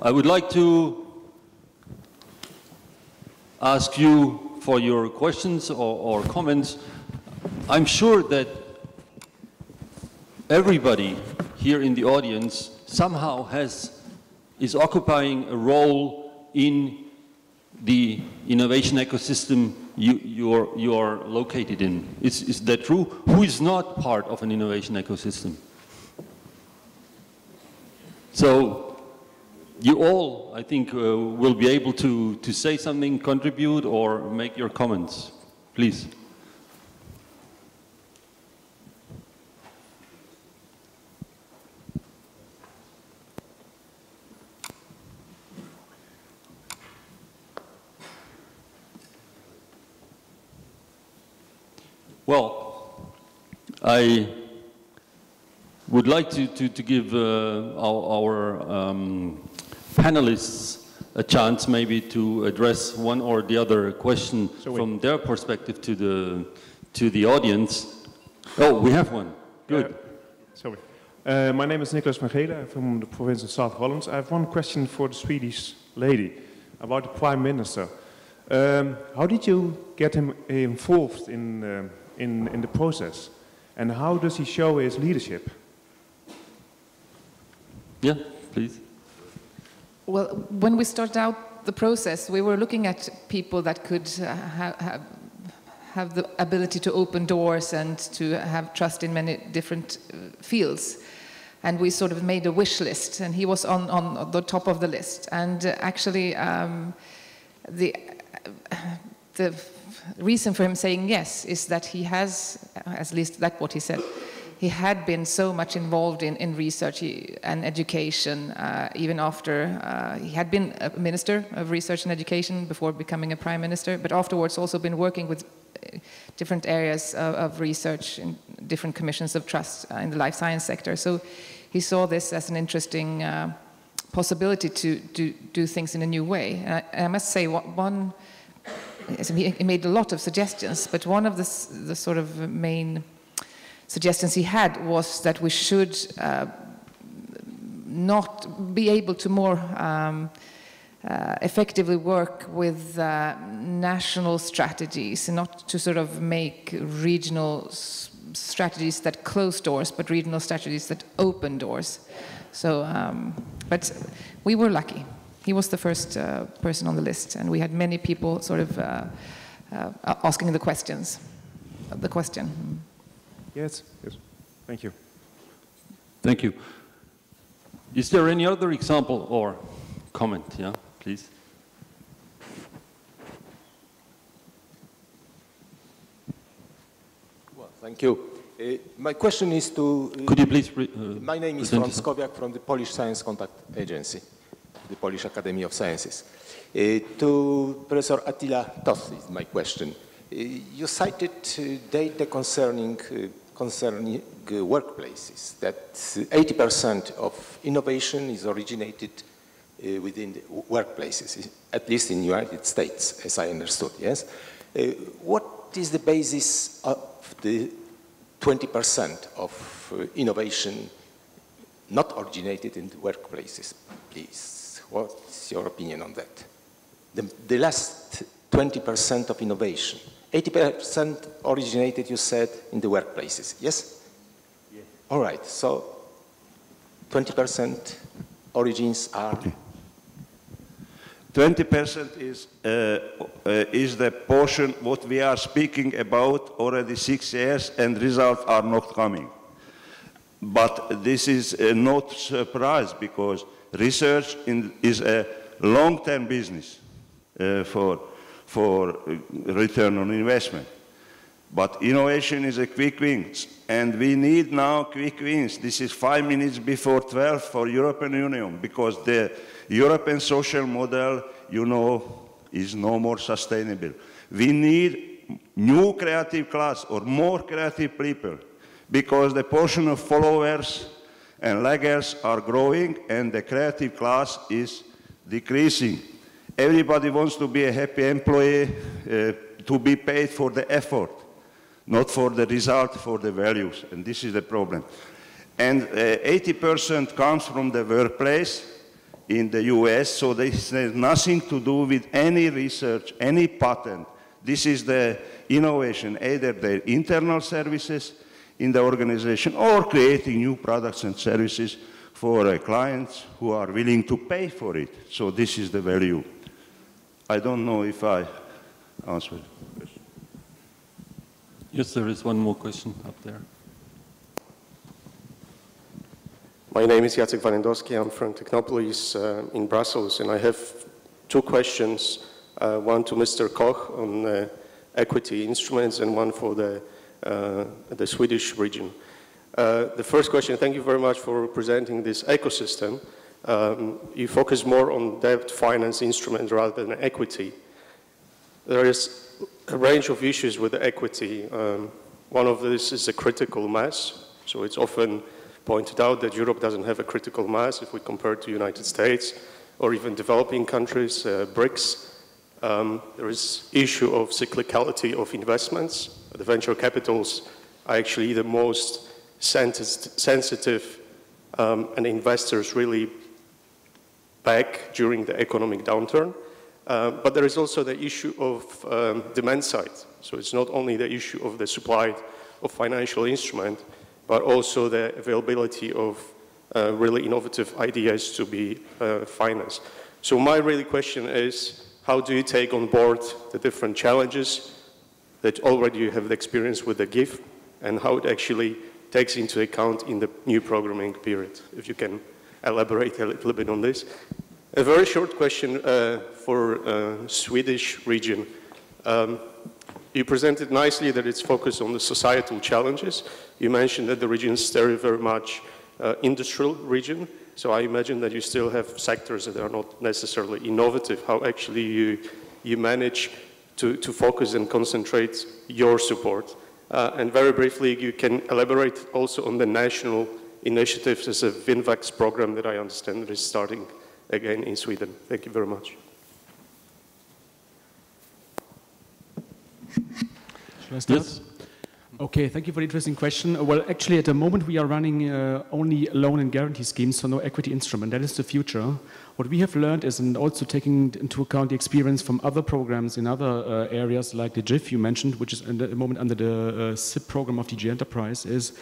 I would like to ask you for your questions or comments. I'm sure that everybody here in the audience somehow is occupying a role in the innovation ecosystem you are located in. Is that true? Who is not part of an innovation ecosystem? So you all, I think, will be able to say something, contribute, or make your comments. Please. Well, I would like to give our panelists a chance maybe to address one or the other question from their perspective to the audience. Oh, we have one. Good. My name is Nicholas van Gele. I'm from the province of South Holland. I have one question for the Swedish lady about the Prime Minister. How did you get him involved in the process? And how does he show his leadership? Yeah, please. Well, when we started out the process, we were looking at people that could have the ability to open doors and to have trust in many different fields. And we sort of made a wish list, and he was on the top of the list. And actually, the reason for him saying yes is that he has, at least that's what he said, he had been so much involved in research and education, even after he had been a minister of research and education before becoming a prime minister, but afterwards also been working with different areas of research in different commissions of trust in the life science sector. So he saw this as an interesting possibility to do things in a new way. And I must say, he made a lot of suggestions, but one of the sort of main suggestions he had was that we should not be able to more effectively work with national strategies, and not to sort of make regional strategies that close doors, but regional strategies that open doors. So, but we were lucky. He was the first person on the list, and we had many people sort of asking the question. Yes, yes. Thank you. Thank you. Is there any other example or comment? Yeah, please. Well, thank you. My question is to... Could you please... my name is Roland from the Polish Science Contact Agency, the Polish Academy of Sciences. To Professor Atilla Toth is my question. You cited data concerning workplaces, that 80% of innovation is originated within the workplaces, at least in the United States, as I understood, yes? What is the basis of the 20% of innovation not originated in the workplaces, please? What's your opinion on that? The last 20% of innovation. 80% originated, you said, in the workplaces, yes? Yes. All right, so 20% origins are? Okay. 20% is the portion what we are speaking about already 6 years, and results are not coming. But this is not surprise, because research is a long-term business for return on investment. But innovation is a quick wins, and we need now quick wins. This is 5 minutes before 12 for European Union, because the European social model, you know, is no more sustainable. We need new creative class or more creative people, because the portion of followers and laggers are growing and the creative class is decreasing. Everybody wants to be a happy employee, to be paid for the effort, not for the result, for the values, and this is the problem. And 80% comes from the workplace, in the US, so this has nothing to do with any research, any patent. This is the innovation, either their internal services in the organization or creating new products and services for clients who are willing to pay for it. So this is the value. I don't know if I answered. Yes, there is one more question up there. My name is Jacek Walendowski. I'm from Technopolis in Brussels, and I have two questions. One to Mr. Koch on equity instruments and one for the Swedish region. The first question, thank you very much for presenting this ecosystem. You focus more on debt finance instruments rather than equity. There is a range of issues with the equity. One of these is a critical mass. So it's often pointed out that Europe doesn't have a critical mass if we compare to the United States or even developing countries, BRICS. There is issue of cyclicality of investments. The venture capitals are actually the most sensitive and investors really back during the economic downturn. But there is also the issue of demand side. So it's not only the issue of the supply of financial instrument, but also the availability of really innovative ideas to be financed. So my really question is, how do you take on board the different challenges that already you have the experience with the GIF, and how it actually takes into account in the new programming period? If you can elaborate a little bit on this. A very short question for Swedish region. You presented nicely that it's focused on the societal challenges. You mentioned that the region is very much industrial region. So I imagine that you still have sectors that are not necessarily innovative. How actually you manage to focus and concentrate your support? And very briefly, you can elaborate also on the national initiatives as a Vinvax program that I understand that is starting again in Sweden. Thank you very much. Shall I start? Yes. Okay, thank you for the interesting question. Well, actually, at the moment, we are running only loan and guarantee schemes, so no equity instrument. That is the future. What we have learned is, and also taking into account the experience from other programs in other areas like the GIF you mentioned, which is at the moment under the SIP program of DG Enterprise, is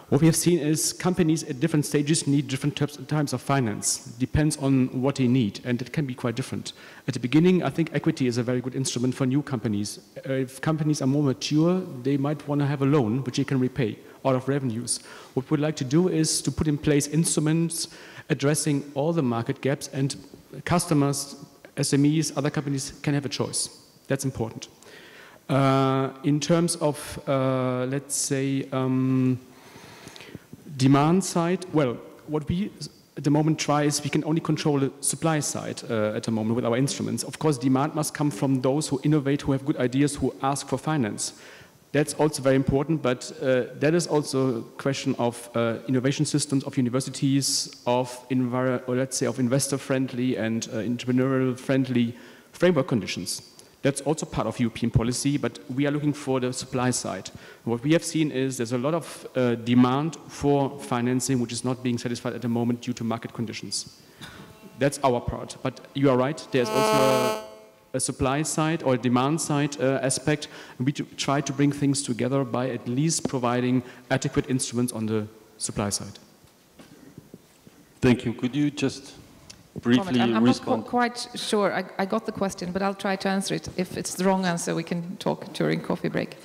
what we have seen is companies at different stages need different types of finance. Depends on what they need, and it can be quite different. At the beginning, I think equity is a very good instrument for new companies. If companies are more mature, they might want to have a loan, which they can repay out of revenues. What we'd like to do is to put in place instruments addressing all the market gaps, and customers, SMEs, other companies can have a choice. That's important. In terms of, let's say, demand side, well, what we at the moment try is we can only control the supply side at the moment with our instruments. Of course, demand must come from those who innovate, who have good ideas, who ask for finance. That's also very important, but that is also a question of innovation systems of universities, of let's say of investor-friendly and entrepreneurial-friendly framework conditions. That's also part of European policy, but we are looking for the supply side. What we have seen is there's a lot of demand for financing, which is not being satisfied at the moment due to market conditions. That's our part. But you are right, there's also a supply side or a demand side aspect. And we try to bring things together by at least providing adequate instruments on the supply side. Thank you. Could you just briefly I'm respond? not quite sure. I got the question, but I'll try to answer it. If it's the wrong answer, we can talk during coffee break.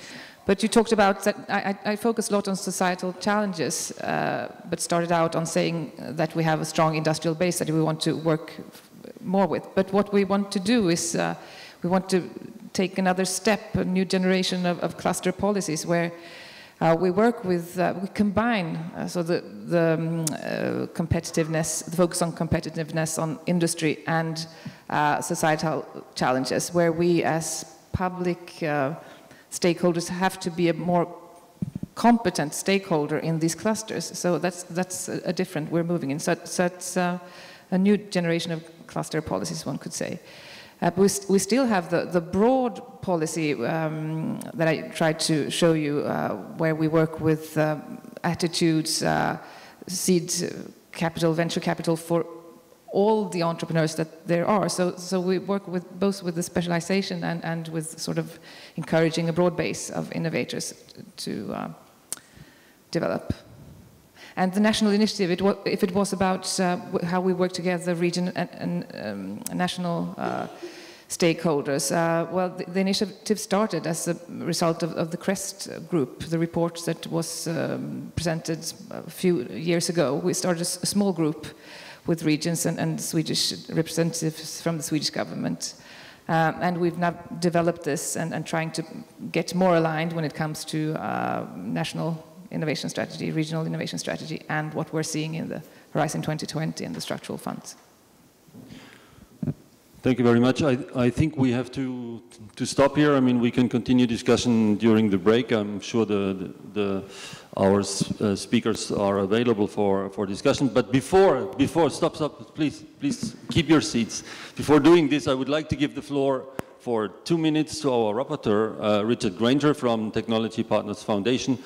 But you talked about that. I focus a lot on societal challenges, but started out on saying that we have a strong industrial base that we want to work more with. But what we want to do is we want to take another step, a new generation of cluster policies where we work with, we combine, so the competitiveness, the focus on competitiveness on industry and societal challenges, where we as public stakeholders have to be a more competent stakeholder in these clusters. So that's a different, we're moving in. So it's a new generation of cluster policies, one could say. We still have the broad policy that I tried to show you, where we work with attitudes, seed capital, venture capital for all the entrepreneurs that there are. So we work with both with the specialization and with sort of encouraging a broad base of innovators to develop. And the national initiative, if it was about how we work together, region and national stakeholders, well, the initiative started as a result of the CREST group, the report that was presented a few years ago. We started a small group with regions and Swedish representatives from the Swedish government. And we've now developed this and trying to get more aligned when it comes to national innovation strategy, regional innovation strategy, and what we're seeing in the Horizon 2020 and the structural funds. Thank you very much. I think we have to stop here. I mean, we can continue discussion during the break. I'm sure our speakers are available for discussion. But before, stop, please keep your seats. Before doing this, I would like to give the floor for 2 minutes to our rapporteur, Richard Granger from Technology Partners Foundation.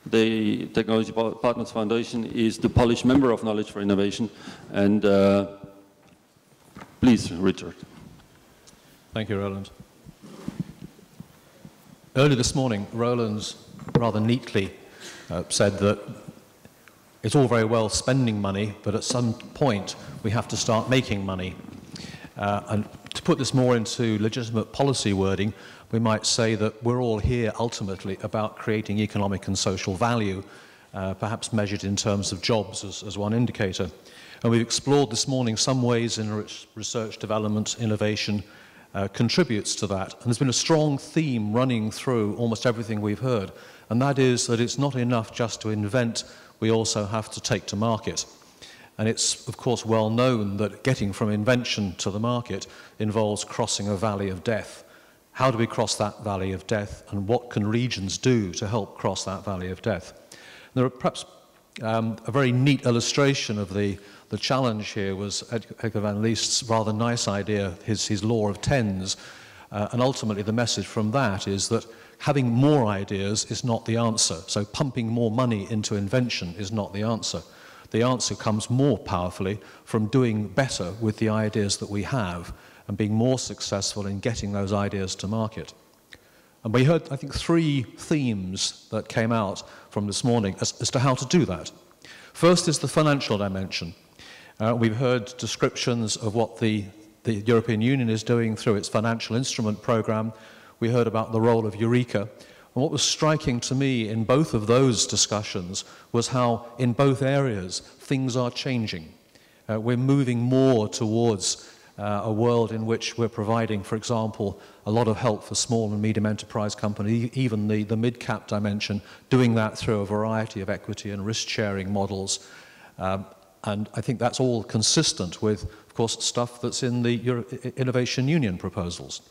The Technology Partners Foundation is the Polish member of Knowledge for Innovation. And please, Richard. Thank you, Roland. Earlier this morning, Roland rather neatly said that it's all very well spending money, but at some point we have to start making money. And to put this more into legitimate policy wording, we might say that we're all here ultimately about creating economic and social value, perhaps measured in terms of jobs as one indicator. And we've explored this morning some ways in which research, development, innovation contributes to that. And there's been a strong theme running through almost everything we've heard, and that is that it's not enough just to invent, we also have to take to market. And it's, of course, well known that getting from invention to the market involves crossing a valley of death. How do we cross that valley of death, and what can regions do to help cross that valley of death? And there are perhaps a very neat illustration of the challenge here was Edgard van Leest's rather nice idea, his law of tens. And ultimately the message from that is that having more ideas is not the answer. So pumping more money into invention is not the answer. The answer comes more powerfully from doing better with the ideas that we have and being more successful in getting those ideas to market. And we heard, I think, 3 themes that came out from this morning as to how to do that. First is the financial dimension. We've heard descriptions of what the European Union is doing through its financial instrument program. We heard about the role of EUREKA. And what was striking to me in both of those discussions was how, in both areas, things are changing. We're moving more towards a world in which we're providing, for example, a lot of help for small and medium enterprise companies, even the mid-cap dimension, doing that through a variety of equity and risk-sharing models. And I think that's all consistent with, of course, stuff that's in the Innovation Union proposals.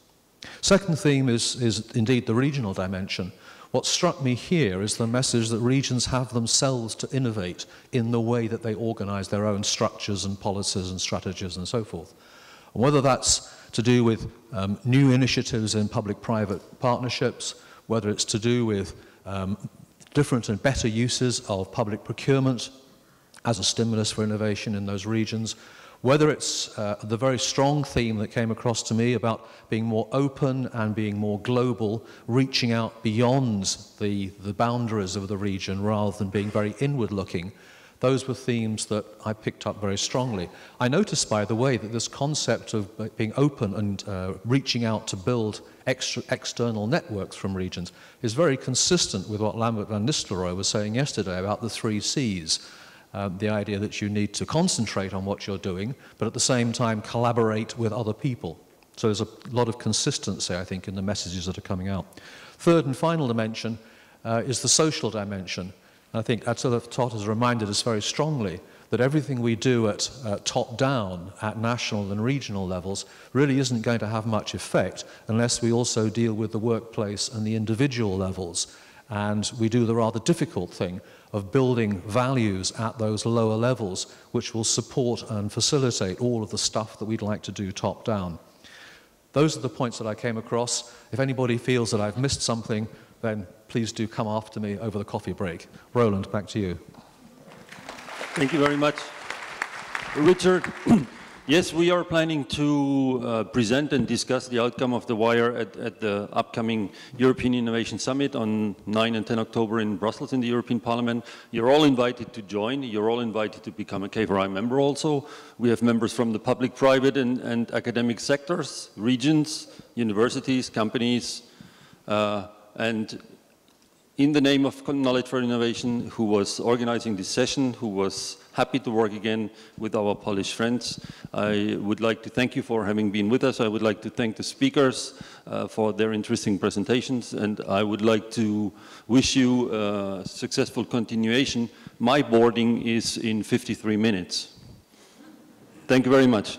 Second theme is indeed the regional dimension. What struck me here is the message that regions have themselves to innovate in the way that they organize their own structures and policies and strategies and so forth. And whether that's to do with new initiatives in public-private partnerships, whether it's to do with different and better uses of public procurement as a stimulus for innovation in those regions, whether it's the very strong theme that came across to me about being more open and being more global, reaching out beyond the boundaries of the region rather than being very inward-looking. Those were themes that I picked up very strongly. I noticed, by the way, that this concept of being open and reaching out to build external networks from regions is very consistent with what Lambert van Nistelrooy was saying yesterday about the 3 Cs. The idea that you need to concentrate on what you're doing, but at the same time collaborate with other people. So there's a lot of consistency, I think, in the messages that are coming out. Third and final dimension is the social dimension. I think Atilla Toth has reminded us very strongly that everything we do at top-down, at national and regional levels, really isn't going to have much effect unless we also deal with the workplace and the individual levels. And we do the rather difficult thing of building values at those lower levels, which will support and facilitate all of the stuff that we'd like to do top-down. Those are the points that I came across. If anybody feels that I've missed something, then please do come after me over the coffee break. Roland, back to you. Thank you very much. Richard, Yes, we are planning to present and discuss the outcome of the wire at the upcoming European Innovation Summit on 9 and 10 October in Brussels in the European Parliament. You're all invited to join. You're all invited to become a K4I member also. We have members from the public, private and academic sectors, regions, universities, companies, and in the name of Knowledge for Innovation, who was organizing this session, who was happy to work again with our Polish friends, I would like to thank you for having been with us. I would like to thank the speakers for their interesting presentations, and I would like to wish you a successful continuation. My boarding is in 53 minutes. Thank you very much.